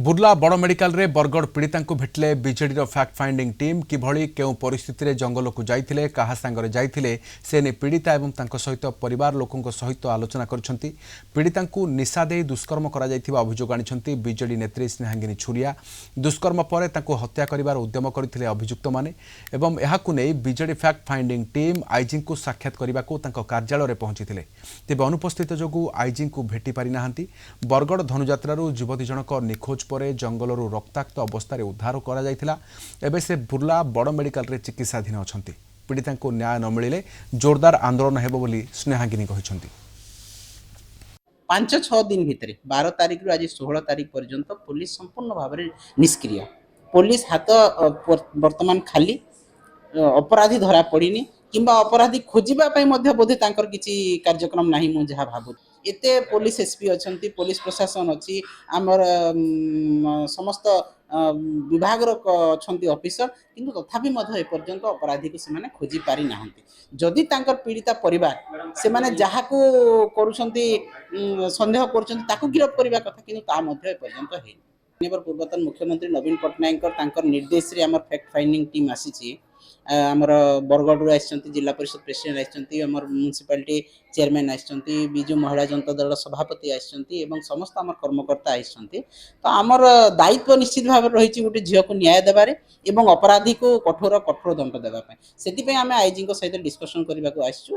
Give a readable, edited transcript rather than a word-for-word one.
बुर्ला बड़ मेडिकल रे बरगड़ पीड़िता भेटिले बीजेडी फैक्ट फाइंडिंग टीम किभली केउ परिस्थिति जंगल को जाइथिले कहा सांगरे जाइथिले से ने पीड़िता एवं तांको सहित परिवार लोकों सहित आलोचना करछंती। पीड़िता निशा दे दुष्कर्म करा जाइथिबा अभियोग आनिछंती बीजेडी नेत्री स्नेहांगिनी छुरिया। दुष्कर्म पर तांको हत्या करिवार उद्यम करथिले अभियुक्त माने एवं एहाकु नै BJD fact finding team IG को साक्षात करबाको तांको कार्यालय रे पहुंचीथिले। तेबे अनुपस्थित जोगु आईजी को भेटी पारि नाहांती। बरगड़ धनुयात्रारु युवती जनक निखोज पर जंगलरू रक्ताक्त अवस्था उद्धार करा जायथिला। एबे से बुर्ला बड़ मेडिकल रे चिकित्साधीन अछंती। पीड़िता को न्याय न मिलिले जोरदार आंदोलन हेबो बोली स्नेहांगिनी कहिसंती। 5-6 दिन भितर 12 तारिख रु आज 16 तारिख पर्यंत पुलिस संपूर्ण भाव में निष्क्रिय। पुलिस हाथ वर्तमान खाली, अपराधी धरा पड़िनी किंबा अपराधी खोजापी बोधे तांकर किसी कार्यक्रम ना मु जहाँ भावु एते पुलिस एसपी अच्छा पुलिस प्रशासन अच्छी आमर समस्त विभाग अच्छा ऑफिसर किंतु तथापि एपर्यंत अपराधी को से खोजी पारि ना। जदि तांकर पीड़िता परिवार से माने जहाँ को करुछंती संदेह कर गिरफ करने कथा कि एपर्यंत है। पूर्वतन मुख्यमंत्री नवीन पट्टनायक निर्देश रे आमर फैक्ट फाइंडिंग टीम आसी आमर बरगढ़ आसचंती, जिला परिषद प्रेसिडेंट आसचंती, आमर म्युनिसिपालिटी चेयरमैन आसचंती, बिजू महिला जनता दल सभापति आसचंती एवं समस्त आमर कर्मकर्ता आसचंती। तो आमर दायित्व निश्चित भाव रही गोटे झील को न्याय देबारे एवं अपराधी को कठोर कठोर दंड देबा पय। सेति पय आमे आईजी को सहित डिस्कशन करबा को आइछु।